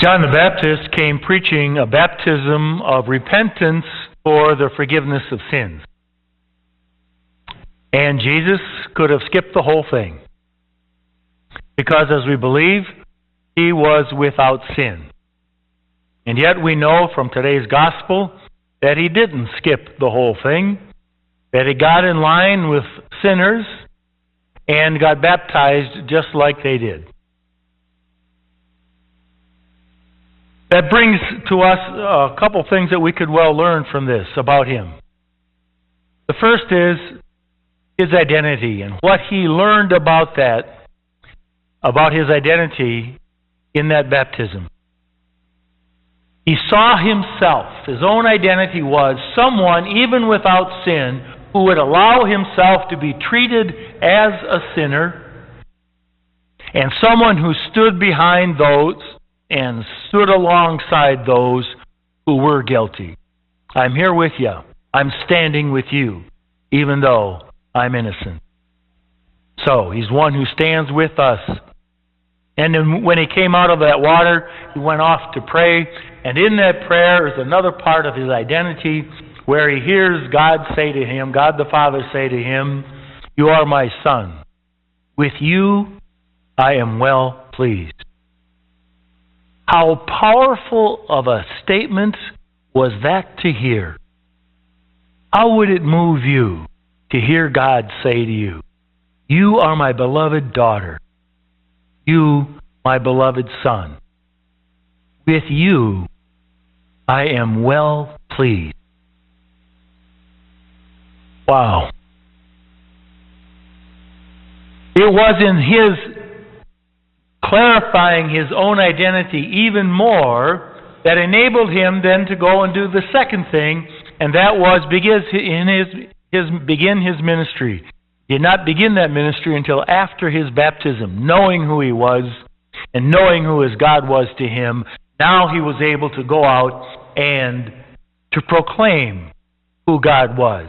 John the Baptist came preaching a baptism of repentance for the forgiveness of sins. And Jesus could have skipped the whole thing, because as we believe, he was without sin. And yet we know from today's gospel that he didn't skip the whole thing, that he got in line with sinners and got baptized just like they did. That brings to us a couple things that we could well learn from this about him. The first is his identity and what he learned about that, about his identity in that baptism. He saw himself, his own identity was someone, even without sin, who would allow himself to be treated as a sinner, and someone who stood behind those and stood alongside those who were guilty. I'm here with you. I'm standing with you, even though I'm innocent. So, he's one who stands with us. And then when he came out of that water, he went off to pray. And in that prayer is another part of his identity where he hears God say to him, God the Father say to him, "You are my Son. With you I am well pleased." How powerful of a statement was that to hear? How would it move you to hear God say to you, "You are my beloved daughter. You, my beloved son. With you I am well pleased." Wow. It was in his clarifying his own identity even more that enabled him then to go and do the second thing, and that was begin his ministry. He did not begin that ministry until after his baptism, knowing who he was and knowing who his God was to him. Now he was able to go out and to proclaim who God was.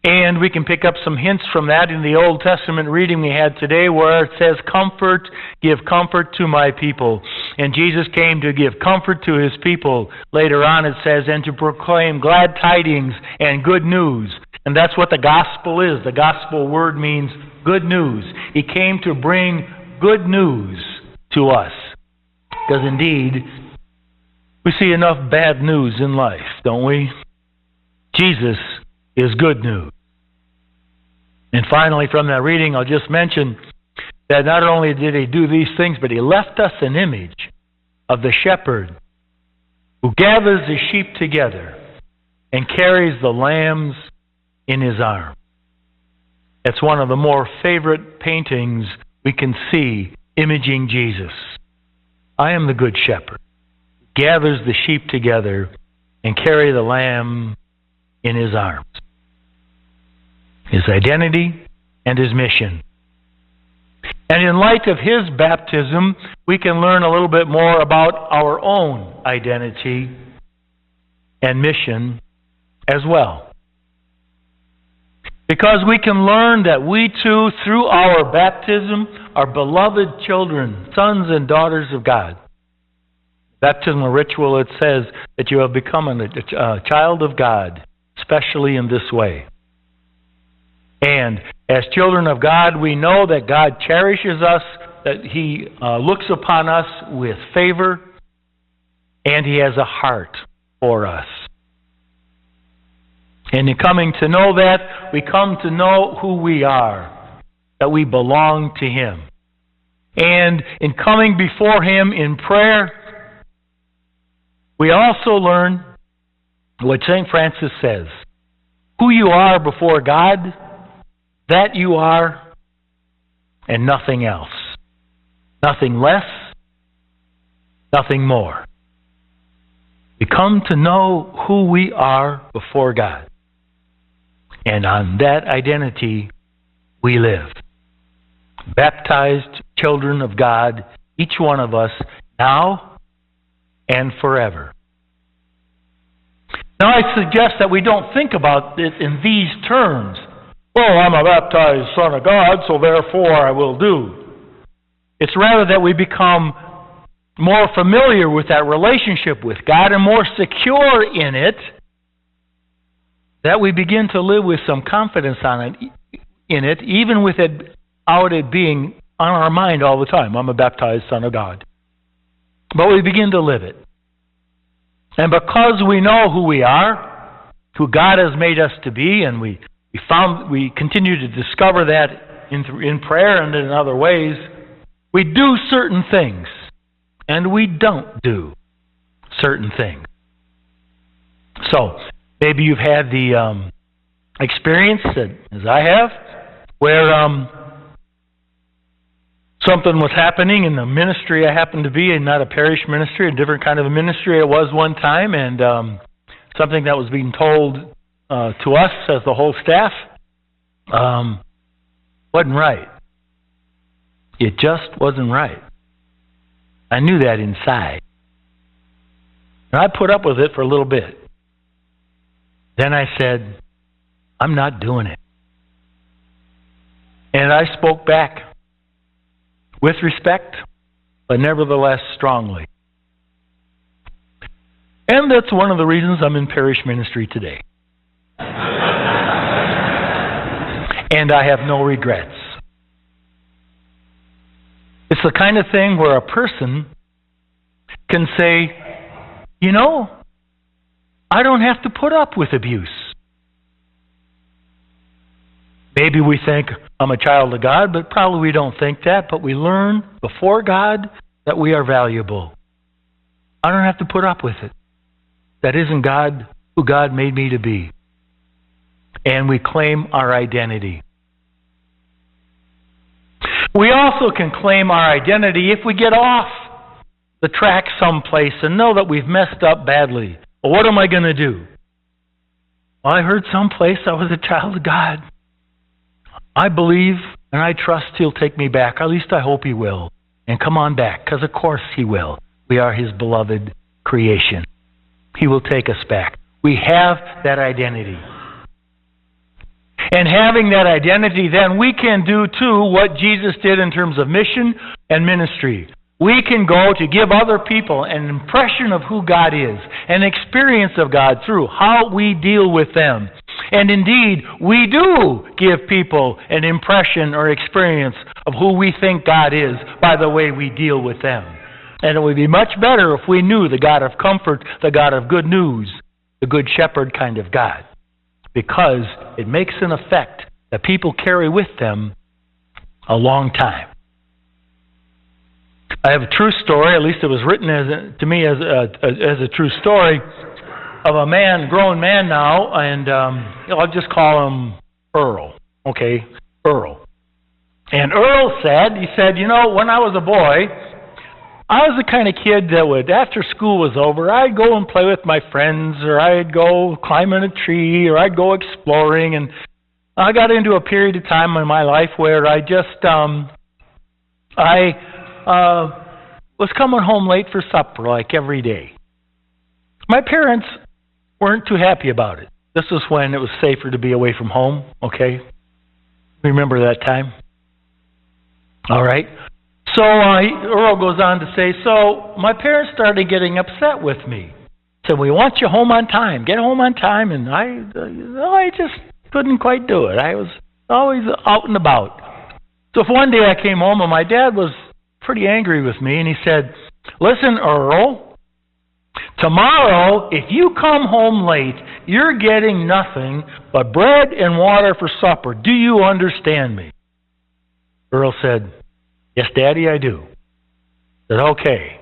And we can pick up some hints from that in the Old Testament reading we had today, where it says, "Comfort, give comfort to my people." And Jesus came to give comfort to his people. Later on it says, and to proclaim glad tidings and good news. And that's what the gospel is. The gospel word means good news. He came to bring good news to us. Because indeed, we see enough bad news in life, don't we? Jesus is good news. And finally, from that reading, I'll just mention that not only did he do these things, but he left us an image of the shepherd who gathers the sheep together and carries the lambs in his arms. It's one of the more favorite paintings we can see imaging Jesus. I am the good shepherd who gathers the sheep together and carry the lamb in his arms. His identity and his mission. And in light of his baptism, we can learn a little bit more about our own identity and mission as well. Because we can learn that we too, through our baptism, are beloved children, sons and daughters of God. Baptismal ritual, it says that you have become a child of God, especially in this way. And as children of God, we know that God cherishes us, that he looks upon us with favor, and he has a heart for us. And in coming to know that, we come to know who we are, that we belong to him. And in coming before him in prayer, we also learn what St. Francis says. Who you are before God, that you are, and nothing else. Nothing less, nothing more. We come to know who we are before God. And on that identity, we live. Baptized children of God, each one of us, now and forever. Now I suggest that we don't think about it in these terms. Oh, I'm a baptized son of God, so therefore I will do. It's rather that we become more familiar with that relationship with God and more secure in it, that we begin to live with some confidence in it, even without it being on our mind all the time. I'm a baptized son of God. But we begin to live it. And because we know who we are, who God has made us to be, and we continue to discover that in prayer and in other ways, we do certain things, and we don't do certain things. So, maybe you've had the experience, as I have, where something was happening in the ministry I happened to be in, not a parish ministry, a different kind of a ministry it was one time, and something that was being told to us as the whole staff wasn't right. It just wasn't right. I knew that inside. And I put up with it for a little bit. Then I said, I'm not doing it. And I spoke back with respect, but nevertheless strongly. And that's one of the reasons I'm in parish ministry today. And I have no regrets. It's the kind of thing where a person can say, you know, I don't have to put up with abuse. Maybe we think I'm a child of God, but probably we don't think that. But we learn before God that we are valuable. I don't have to put up with it. That isn't God, who God made me to be. And we claim our identity. We also can claim our identity if we get off the track someplace and know that we've messed up badly. Well, what am I going to do? Well, I heard someplace I was a child of God. I believe and I trust He'll take me back. At least I hope He will. And come on back, because of course He will. We are His beloved creation. He will take us back. We have that identity. And having that identity, then we can do too what Jesus did in terms of mission and ministry. We can go to give other people an impression of who God is, an experience of God through how we deal with them. And indeed, we do give people an impression or experience of who we think God is by the way we deal with them. And it would be much better if we knew the God of comfort, the God of good news, the good shepherd kind of God. Because it makes an effect that people carry with them a long time. I have a true story, at least it was written to me as a true story, of a grown man now, and I'll just call him Earl. Okay, Earl. And Earl said, he said, you know, when I was a boy, I was the kind of kid that would, after school was over, I'd go and play with my friends, or I'd go climb in a tree, or I'd go exploring, and I got into a period of time in my life where I just, was coming home late for supper, like every day. My parents weren't too happy about it. This was when it was safer to be away from home, okay? Remember that time? All right. So Earl goes on to say, so my parents started getting upset with me. Said, we want you home on time. Get home on time. And I just couldn't quite do it. I was always out and about. So one day I came home and my dad was pretty angry with me, and he said, listen, Earl, tomorrow, if you come home late, you're getting nothing but bread and water for supper. Do you understand me? Earl said, yes, Daddy, I do. I said, okay.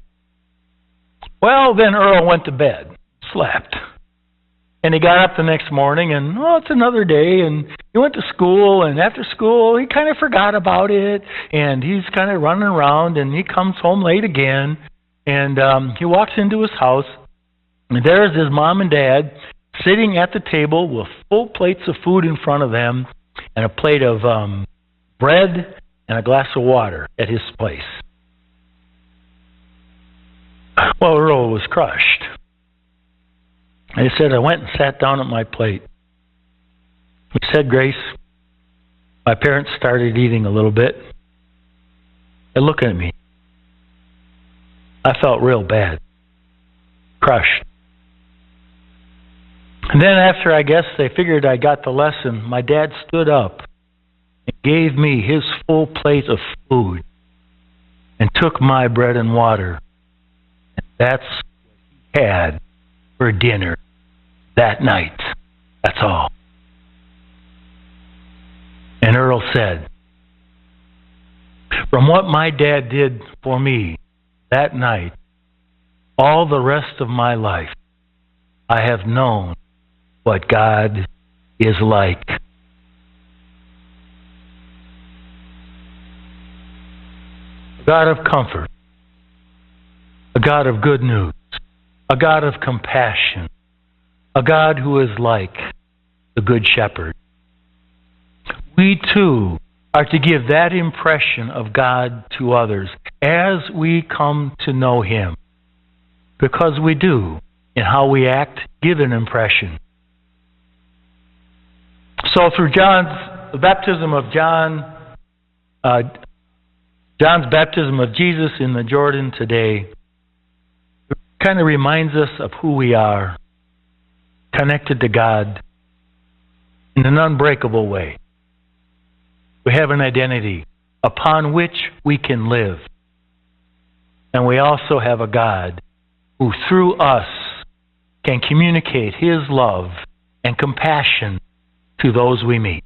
Well, then Earl went to bed, slept. And he got up the next morning, and, it's another day, and he went to school, and after school, he kind of forgot about it, and he's kind of running around, and he comes home late again, and he walks into his house, and there's his mom and dad sitting at the table with full plates of food in front of them, and a plate of bread and a glass of water at his place. Well, Earl was crushed. I said, I went and sat down at my plate. We said grace. My parents started eating a little bit. They looked at me. I felt real bad. Crushed. And then after, I guess, they figured I got the lesson, my dad stood up and gave me his full plate of food and took my bread and water. And that's what he had for dinner that night. That's all. And Earl said, from what my dad did for me that night, all the rest of my life, I have known what God is like. A God of comfort, a God of good news, a God of compassion, a God who is like the Good Shepherd. We too are to give that impression of God to others as we come to know Him. Because we do, in how we act, give an impression. So through the baptism of John's baptism of Jesus in the Jordan today, it kind of reminds us of who we are, connected to God in an unbreakable way. We have an identity upon which we can live. And we also have a God who through us can communicate His love and compassion to those we meet.